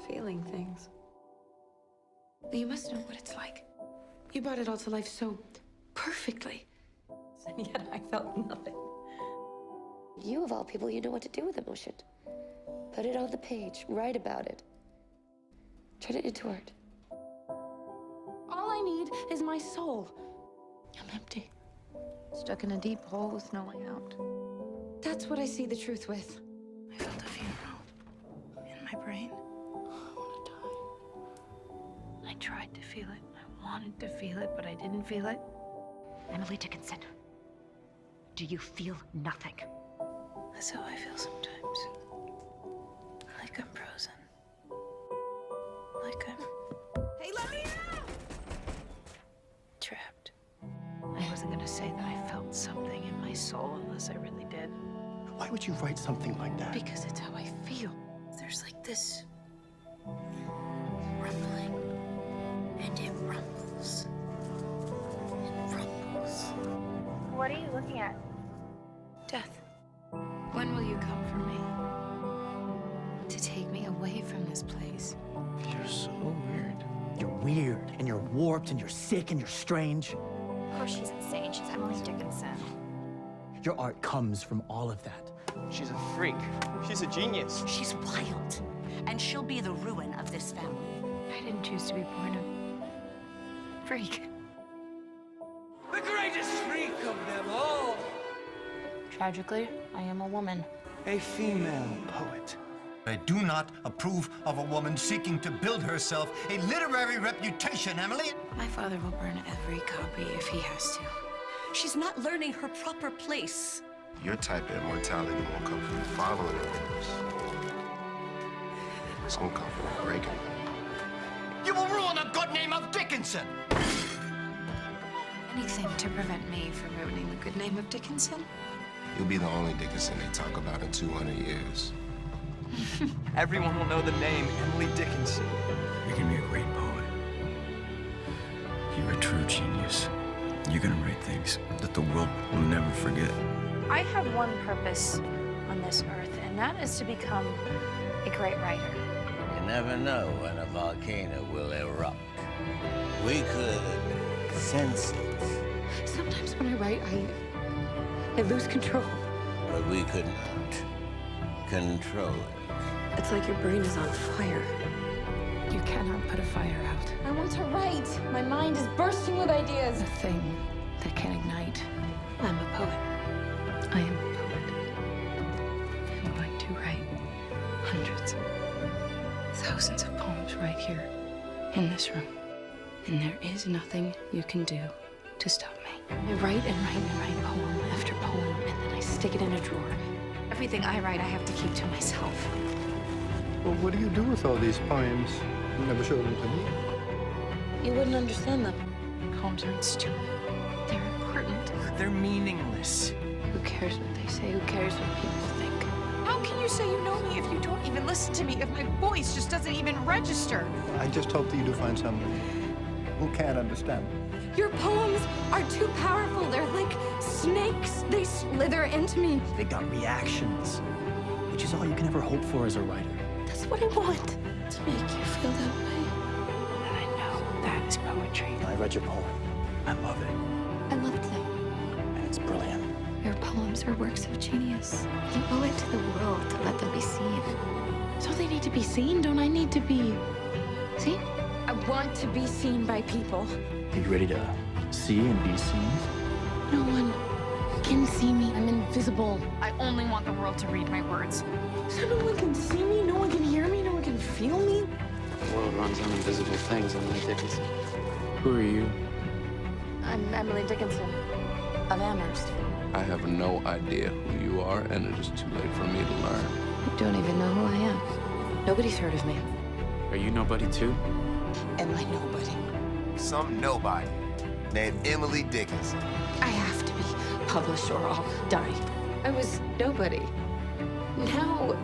feeling things. You must know what it's like. You brought it all to life so perfectly. And yet I felt nothing. You, of all people, you know what to do with emotion. Put it on the page. Write about it. Turn it into art. All I need is my soul. I'm empty. Stuck in a deep hole with no way out. That's what I see the truth with. I felt a funeral in my brain. I want to die. I tried to feel it. I wanted to feel it, but I didn't feel it. Emily Dickinson, do you feel nothing? That's how I feel sometimes. Like I'm frozen. Like I'm... Hey, let me out! trapped. I wasn't gonna say that I felt something in my soul unless I really did. Why would you write something like that? Because it's how I feel. There's like this rumbling, and it rumbles. It rumbles. What are you looking at? Death. When will you come for me? To take me away from this place? You're so weird. You're weird, and you're warped, and you're sick, and you're strange. Of course she's insane. She's Emily Dickinson. Your art comes from all of that. She's a freak. She's a genius. She's wild, and she'll be the ruin of this family. I didn't choose to be born a freak. The greatest freak of them all. Tragically, I am a woman. A female poet. I do not approve of a woman seeking to build herself a literary reputation, Emily. My father will burn every copy if he has to. She's not learning her proper place. Your type of immortality won't come from following the rules. It's gonna come from breaking them. You will ruin the good name of Dickinson. Anything to prevent me from ruining the good name of Dickinson? You'll be the only Dickinson they talk about in 200 years. Everyone will know the name Emily Dickinson. You're gonna be a great poet. You're a true genius. You're gonna write things that the world will never forget. I have one purpose on this earth, and that is to become a great writer. You never know when a volcano will erupt. We could sense it, Sometimes when I write, I lose control. but we could not control it. It's like your brain is on fire. You cannot put a fire out. I want to write. My mind is bursting with ideas. A thing that can ignite. I'm a poet. I am a poet. I'm going to write hundreds, thousands of poems right here in this room. And there is nothing you can do to stop me. I write and write and write poem after poem, and then I stick it in a drawer. Everything I write, I have to keep to myself. Well, what do you do with all these poems? You never showed them to me. You wouldn't understand them. Poems aren't stupid. They're important. They're meaningless. Who cares what they say? Who cares what people think? How can you say you know me if you don't even listen to me, if my voice just doesn't even register? I just hope that you do find somebody who can't understand. Your poems are too powerful. They're like snakes. They slither into me. They got reactions, which is all you can ever hope for as a writer. That's what I want. To make you feel that way. And I know that is poetry. I read your poem. I love it, I loved them. and it's brilliant. Your poems are works of genius. You owe it to the world to let them be seen. Don't they need to be seen? Don't I need to be seen? I want to be seen by people. Are you ready to see and be seen? No one can see me. I'm invisible. I only want the world to read my words. So no one can see me? No one can hear me? No one can feel me? The world runs on invisible things, Emily Dickinson. Who are you? I'm Emily Dickinson of Amherst. I have no idea who you are, and it is too late for me to learn. I don't even know who I am. Nobody's heard of me. Are you nobody too? Am I nobody? Some nobody named Emily Dickinson. I have to be published or I'll die. I was nobody. Now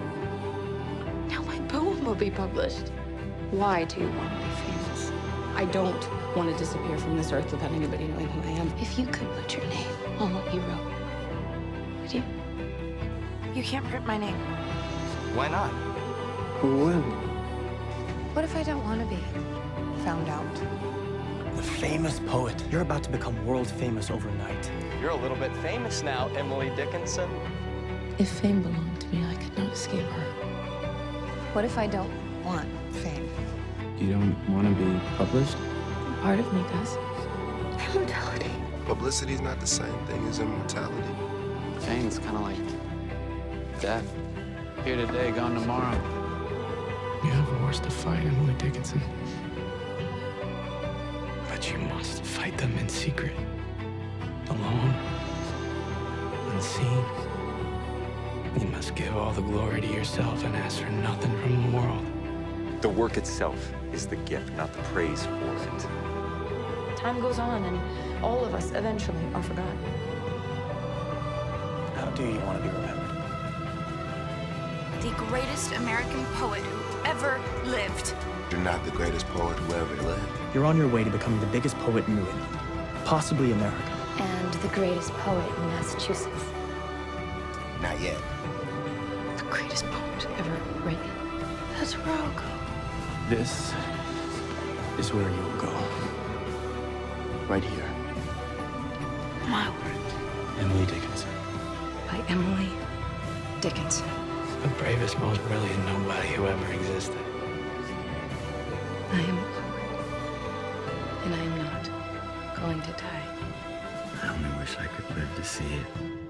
my poem will be published. Why do you want to be famous? I don't want to disappear from this earth without anybody knowing who I am. If you could put your name on what you wrote, would you? You can't print my name. Why not? Who will? What if I don't want to be found out? The famous poet. You're about to become world famous overnight. You're a little bit famous now, Emily Dickinson. If fame belonged to me, I could not escape her. What if I don't want fame? You don't want to be published? Part of me does. Immortality. Publicity is not the same thing as immortality. Fame's kind of like death. Here today, gone tomorrow. You have wars to fight, Emily Dickinson. But you must fight them in secret. Alone. Unseen. You must give all the glory to yourself and ask for nothing from the world. The work itself is the gift, not the praise for it. Time goes on, and all of us eventually are forgotten. How do you want to be remembered? The greatest American poet who ever lived. You're not the greatest poet who ever lived. You're on your way to becoming the biggest poet in New England, possibly America. And the greatest poet in Massachusetts. Not yet. The greatest poet ever written. That's where I'll go. This is where you will go. Right here. My word. Emily Dickinson. By Emily Dickinson. The bravest, most brilliant nobody who ever existed. I am a poet. And I am not going to die. I only wish I could live to see it.